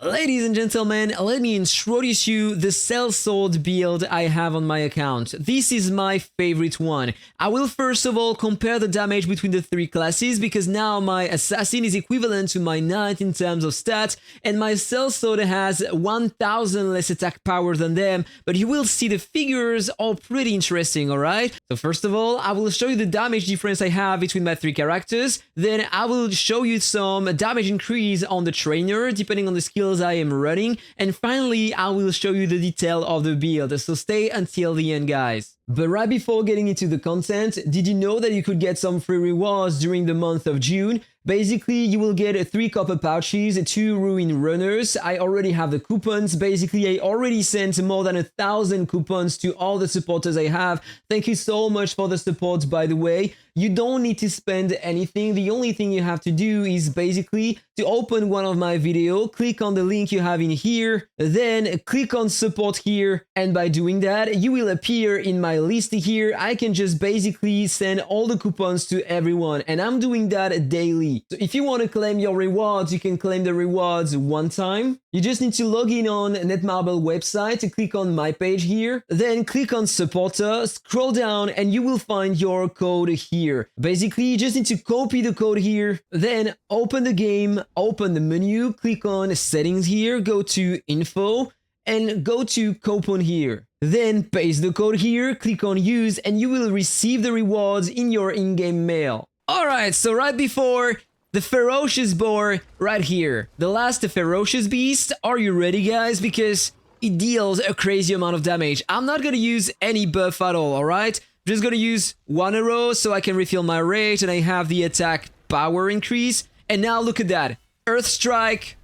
Ladies and gentlemen, let me introduce you the Sellsword build I have on my account. This is my favorite one. I will first of all compare the damage between the three classes because now my assassin is equivalent to my knight in terms of stats and my Sellsword has 1000 less attack power than them, but you will see the figures are pretty interesting, alright? So first of all, I will show you the damage difference I have between my three characters, then I will show you some damage increase on the trainer depending on the skill I am running, and finally I will show you the detail of the build, so stay until the end, guys. But right before getting into the content, did you know that you could get some free rewards during the month of June? Basically, you will get 3 copper pouches, 2 ruin runners. I already have the coupons. Basically, I already sent more than 1,000 coupons to all the supporters I have. Thank you so much for the support, by the way. You don't need to spend anything. The only thing you have to do is basically to open one of my videos, click on the link you have in here, then click on support here, and by doing that, you will appear in my list here. I can just basically send all the coupons to everyone, and I'm doing that daily. So if you want to claim your rewards, you can claim the rewards one time. You just need to log in on Netmarble website, click on my page here, then click on supporter, scroll down, and you will find your code here. Basically, you just need to copy the code here, then open the game, open the menu, click on settings here, go to info, and go to coupon here. Then paste the code here, click on use, and you will receive the rewards in your in-game mail. Alright, so right before the Ferocious Boar right here, the last Ferocious Beast. Are you ready, guys? Because it deals a crazy amount of damage. I'm not gonna use any buff at all, alright? Just gonna use 1 arrow so I can refill my rage and I have the attack power increase. And now look at that. Earth Strike.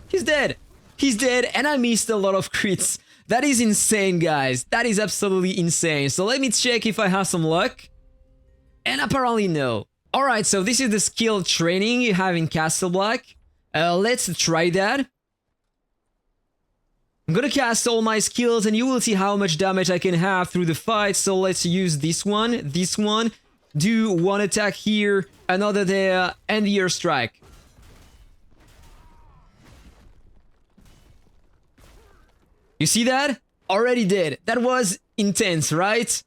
He's dead. He's dead and I missed a lot of crits. That is insane, guys. That is absolutely insane. So let me check if I have some luck. And apparently no. Alright, so this is the skill training you have in Castle Black. Let's try that. I'm gonna cast all my skills and you will see how much damage I can have through the fight. So let's use this one, do 1 attack here, another there, and the Earth Strike. You see that? Already dead. That was intense, right?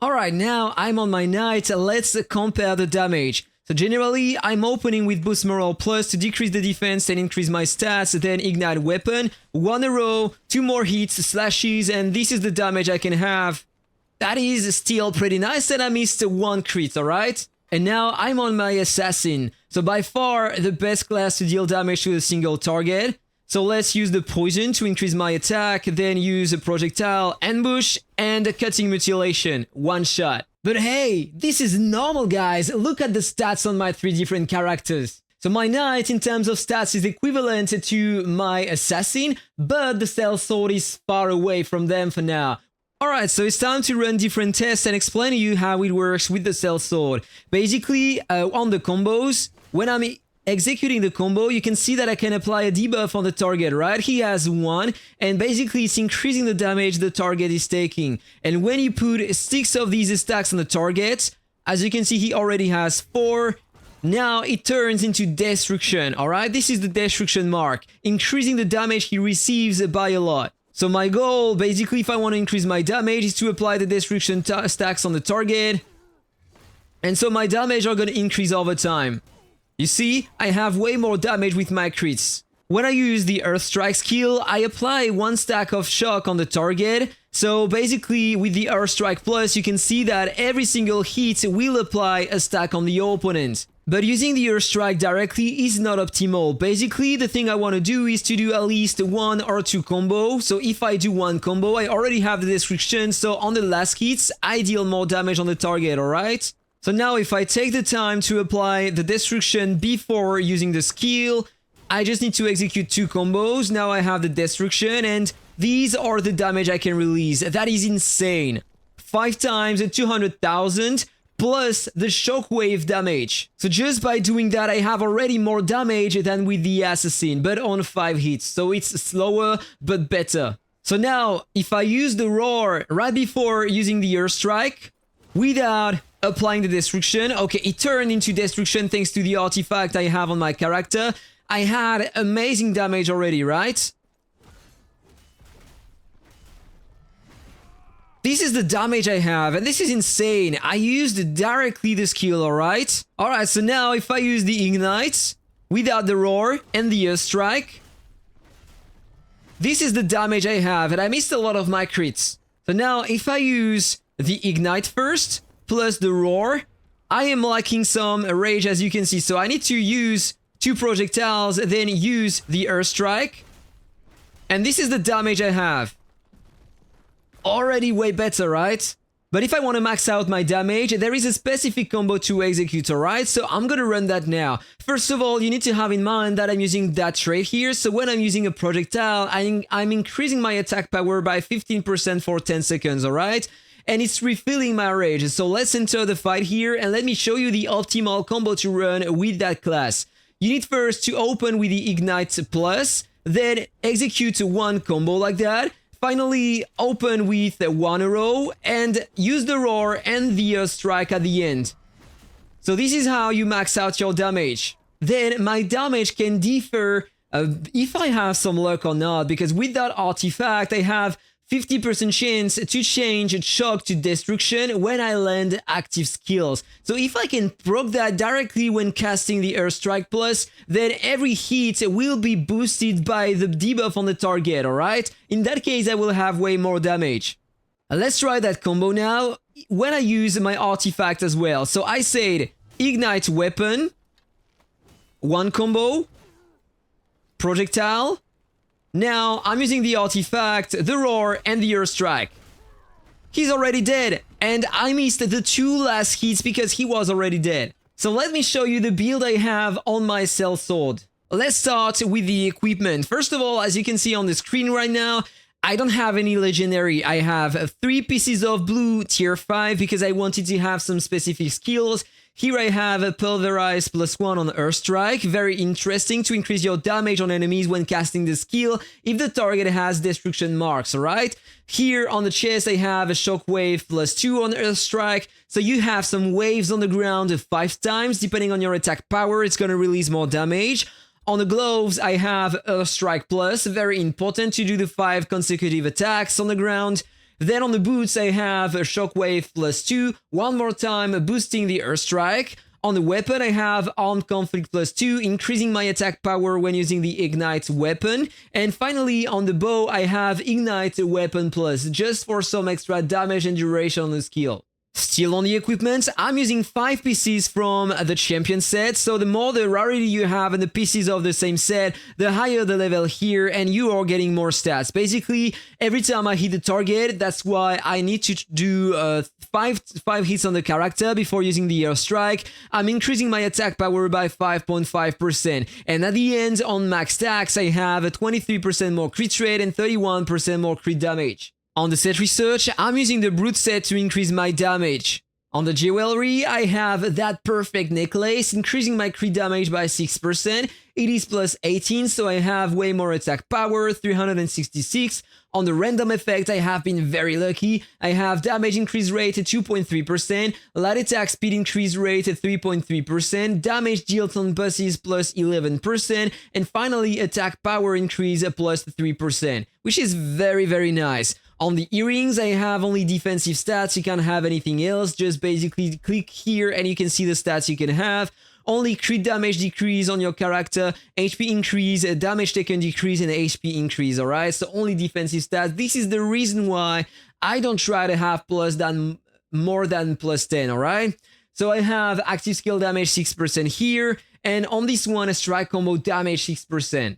Alright, now I'm on my knight, let's compare the damage. So generally, I'm opening with Boost Morale Plus to decrease the defense and increase my stats, then Ignite Weapon, 1 arrow, 2 more hits, slashes, and this is the damage I can have. That is still pretty nice, and I missed 1 crit, alright? And now I'm on my Assassin, so by far the best class to deal damage to a single target. So let's use the poison to increase my attack, then use a projectile, ambush, and a cutting mutilation, 1 shot. But hey, this is normal, guys. Look at the stats on my 3 different characters. So my knight in terms of stats is equivalent to my assassin, but the Sellsword is far away from them for now. Alright, so it's time to run different tests and explain to you how it works with the Sellsword. Basically, on the combos, when I'm executing the combo, you can see that I can apply a debuff on the target, right? He has 1, and basically it's increasing the damage the target is taking. And when you put 6 of these stacks on the target, as you can see, he already has 4. Now it turns into destruction, alright? This is the destruction mark, increasing the damage he receives by a lot. So my goal, basically, if I want to increase my damage, is to apply the destruction stacks on the target. And so my damage are going to increase over time. You see, I have way more damage with my crits. When I use the Earth Strike skill, I apply 1 stack of shock on the target. So basically, with the Earth Strike Plus, you can see that every single hit will apply a stack on the opponent. But using the Earth Strike directly is not optimal. Basically, the thing I want to do is to do at least 1 or 2 combos. So if I do 1 combo, I already have the destruction. So on the last hits, I deal more damage on the target, alright? So now if I take the time to apply the destruction before using the skill, I just need to execute 2 combos. Now I have the destruction and these are the damage I can release. That is insane. 5 times 200,000 plus the shockwave damage. So just by doing that, I have already more damage than with the assassin, but on 5 hits. So it's slower, but better. So now if I use the roar right before using the Earth Strike, without applying the destruction. Okay, it turned into destruction thanks to the artifact I have on my character. I had amazing damage already, right? This is the damage I have, and this is insane. I used directly the skill, alright? Alright, so now if I use the Ignite, without the Roar and the Earth Strike, this is the damage I have, and I missed a lot of my crits. So now if I use the Ignite first, plus the Roar, I am lacking some rage, as you can see. So I need to use 2 projectiles, then use the Earth Strike. And this is the damage I have. Already way better, right? But if I want to max out my damage, there is a specific combo to execute, alright? So I'm gonna run that now. First of all, you need to have in mind that I'm using that trait here. So when I'm using a projectile, I'm increasing my attack power by 15% for 10 seconds, alright? And it's refilling my rage. So let's enter the fight here and let me show you the optimal combo to run with that class. You need first to open with the Ignite Plus, then execute one combo like that. Finally, open with one arrow and use the Roar and the Earth Strike at the end. So this is how you max out your damage. Then my damage can differ if I have some luck or not, because with that artifact I have 50% chance to change shock to destruction when I land active skills. So if I can proc that directly when casting the Earth Strike Plus, then every hit will be boosted by the debuff on the target, alright? In that case, I will have way more damage. Let's try that combo now, when I use my artifact as well. So I said, Ignite Weapon, one combo, projectile. Now, I'm using the artifact, the Roar, and the Earth Strike. He's already dead, and I missed the 2 last hits because he was already dead. So let me show you the build I have on my Sellsword. Let's start with the equipment. First of all, as you can see on the screen right now, I don't have any legendary. I have 3 pieces of blue tier 5 because I wanted to have some specific skills. Here I have a Pulverize +1 on Earth Strike, very interesting to increase your damage on enemies when casting the skill if the target has destruction marks, alright? Here on the chest I have a Shockwave +2 on Earth Strike, so you have some waves on the ground 5 times, depending on your attack power, it's gonna release more damage. On the gloves I have Earth Strike Plus, very important to do the 5 consecutive attacks on the ground. Then on the boots I have a Shockwave +2, one more time boosting the Earth Strike. On the weapon I have Armed Conflict +2, increasing my attack power when using the Ignite weapon. And finally on the bow I have Ignite Weapon Plus, just for some extra damage and duration on the skill. Still on the equipment, I'm using 5 pieces from the champion set, so the more the rarity you have and the pieces of the same set, the higher the level here and you are getting more stats. Basically, every time I hit the target, that's why I need to do 5 hits on the character before using the Earth Strike. I'm increasing my attack power by 5.5%, and at the end, on max stacks, I have a 23% more crit rate and 31% more crit damage. On the set research, I'm using the BRUT set to increase my damage. On the jewelry, I have that perfect necklace, increasing my crit damage by 6%. It is +18, so I have way more attack power, 366. On the random effect, I have been very lucky. I have damage increase rate at 2.3%, light attack speed increase rate at 3.3%, damage dealt on bosses +11%, and finally attack power increase at +3%, which is very nice. On the earrings, I have only defensive stats, you can't have anything else, just basically click here and you can see the stats you can have. Only crit damage decrease on your character, HP increase, damage taken decrease, and HP increase, alright? So only defensive stats. This is the reason why I don't try to have more than +10, alright? So I have active skill damage 6% here, and on this one, a strike combo damage 6%.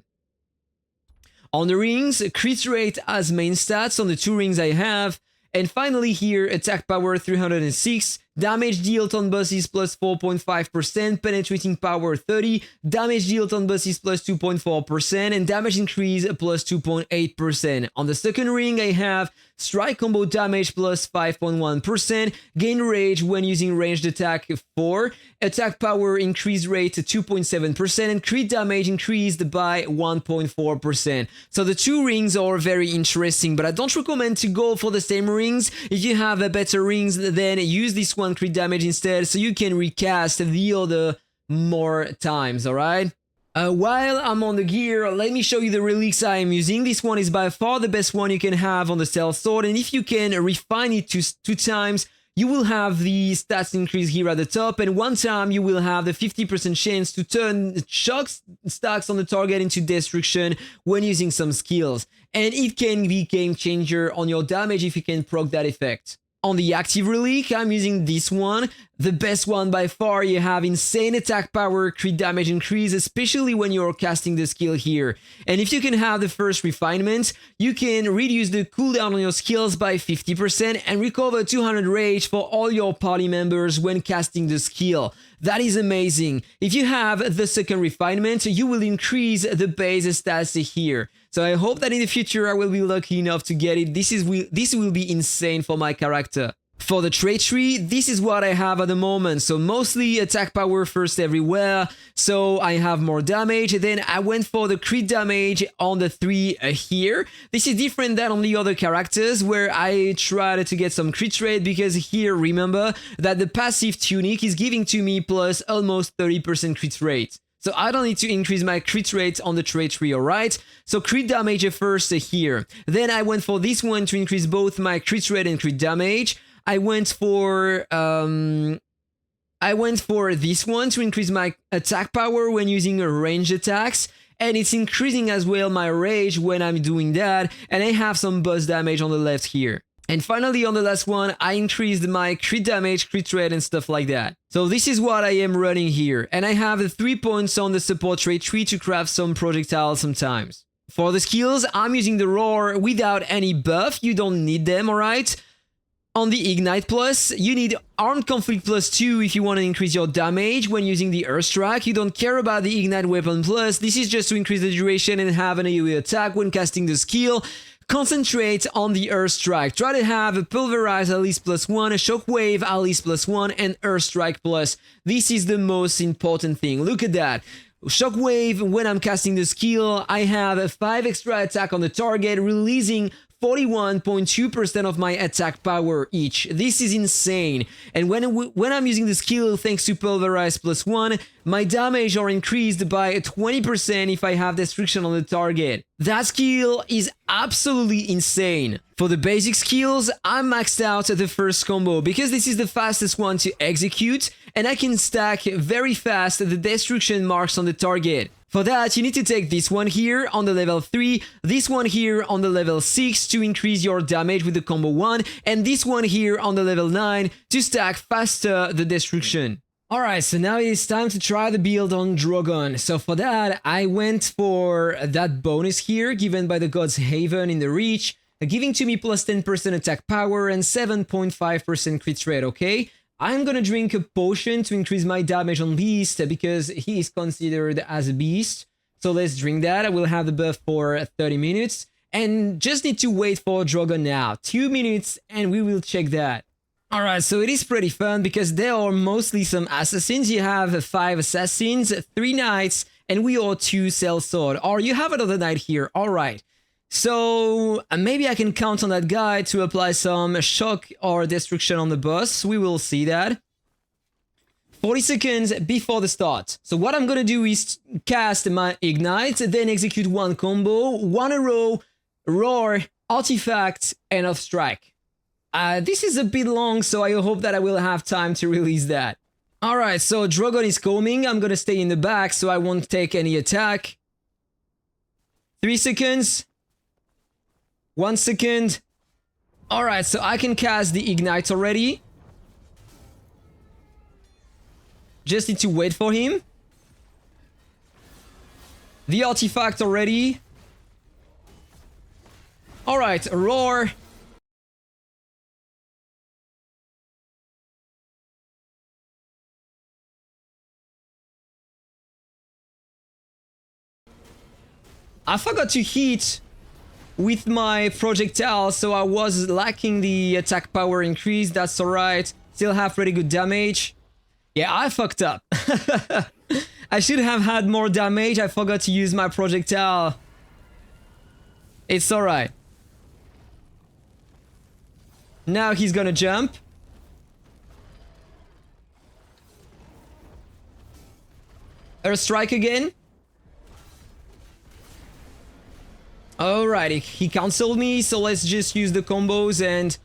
On the rings, crit rate as main stats on the 2 rings I have. And finally here, attack power 306, damage dealt on bosses +4.5%, penetrating power 30, damage dealt on bosses +2.4%, and damage increase +2.8%. On the second ring, I have strike combo damage +5.1%, gain rage when using ranged attack 4, attack power increase rate 2.7%, and crit damage increased by 1.4%. So the 2 rings are very interesting, but I don't recommend to go for the same rings. If you have a better rings, then use this one crit damage instead, so you can recast the other more times, alright? While I'm on the gear, let me show you the relics I am using. This one is by far the best one you can have on the Sellsword, and if you can refine it to 2 times, you will have the stats increase here at the top, and 1 time you will have the 50% chance to turn shock stacks on the target into destruction when using some skills. And it can be game changer on your damage if you can proc that effect. On the active relic, I'm using this one, the best one by far. You have insane attack power, crit damage increase, especially when you're casting the skill here. And if you can have the first refinement, you can reduce the cooldown on your skills by 50% and recover 200 rage for all your party members when casting the skill. That is amazing. If you have the second refinement, you will increase the base stats here. So I hope that in the future I will be lucky enough to get it. This will be insane for my character. For the trait tree, this is what I have at the moment. So mostly attack power first everywhere. So I have more damage. Then I went for the crit damage on the 3 here. This is different than on the other characters where I tried to get some crit rate, because here remember that the passive tunic is giving to me plus almost 30% crit rate. So I don't need to increase my crit rate on the trait tree, alright? So crit damage first here. Then I went for this one to increase both my crit rate and crit damage. I went for this one to increase my attack power when using ranged attacks, and it's increasing as well my rage when I'm doing that, and I have some burst damage on the left here. And finally, on the last one, I increased my crit damage, crit rate, and stuff like that. So this is what I am running here, and I have 3 points on the support trait tree to craft some projectiles sometimes. For the skills, I'm using the roar without any buff. You don't need them, alright? On the Ignite Plus, you need Armed Conflict plus 2 if you want to increase your damage when using the Earth Strike. You don't care about the Ignite Weapon Plus. This is just to increase the duration and have an AOE attack when casting the skill. Concentrate on the Earth Strike. Try to have a Pulverize at least +1, a Shockwave at least +1, and Earth Strike plus. This is the most important thing. Look at that. Shockwave, when I'm casting the skill, I have a 5 extra attack on the target, releasing 41.2% of my attack power each. This is insane. And when I'm using the skill, thanks to Pulverize +1, my damage are increased by 20% if I have destruction on the target. That skill is absolutely insane. For the basic skills, I'm maxed out the first combo because this is the fastest one to execute, and I can stack very fast the destruction marks on the target. For that, you need to take this one here on the level 3, this one here on the level 6 to increase your damage with the combo 1, and this one here on the level 9 to stack faster the destruction. Alright, so now it's time to try the build on Drogon. So for that, I went for that bonus here, given by the God's Haven in the Reach, giving to me plus 10% attack power and 7.5% crit rate, okay? I'm gonna drink a potion to increase my damage on Beast because he is considered as a beast. So let's drink that. I will have the buff for 30 minutes and just need to wait for Drogon now. 2 minutes and we will check that. Alright, so it is pretty fun because there are mostly some assassins. You have 5 assassins, 3 knights, and we are 2 Sellsword. Or you have another knight here. Alright. So maybe I can count on that guy to apply some shock or destruction on the boss. We will see that. 40 seconds before the start. So what I'm gonna do is cast my Ignite, then execute 1 combo, 1 arrow, roar, artifact, and off strike. This is a bit long, so I hope that I will have time to release that. Alright, so Drogon is coming. I'm gonna stay in the back so I won't take any attack. 3 seconds. 1 second. Alright, so I can cast the Ignite already. Just need to wait for him. The artifact already. Alright, roar. I forgot to hit with my projectile, so I was lacking the attack power increase. That's alright. Still have pretty good damage. Yeah, I fucked up. I should have had more damage. I forgot to use my projectile. It's alright. Now he's gonna jump. Earth strike again. Alright, he cancelled me, so let's just use the combos and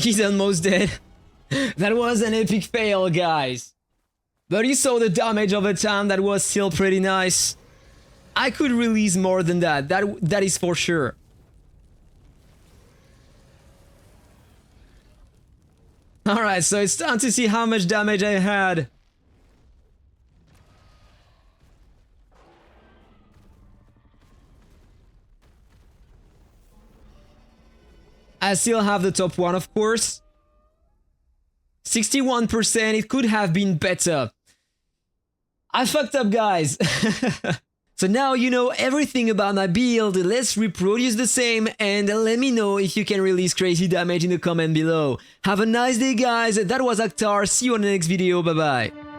he's almost dead. That was an epic fail, guys. But you saw the damage over time, that was still pretty nice. I could release more than that, that is for sure. Alright, so it's time to see how much damage I had. I still have the top one, of course. 61%, it could have been better. I fucked up, guys. So now you know everything about my build, let's reproduce the same and let me know if you can release crazy damage in the comment below. Have a nice day, guys, that was Akhtar, see you on the next video, bye bye.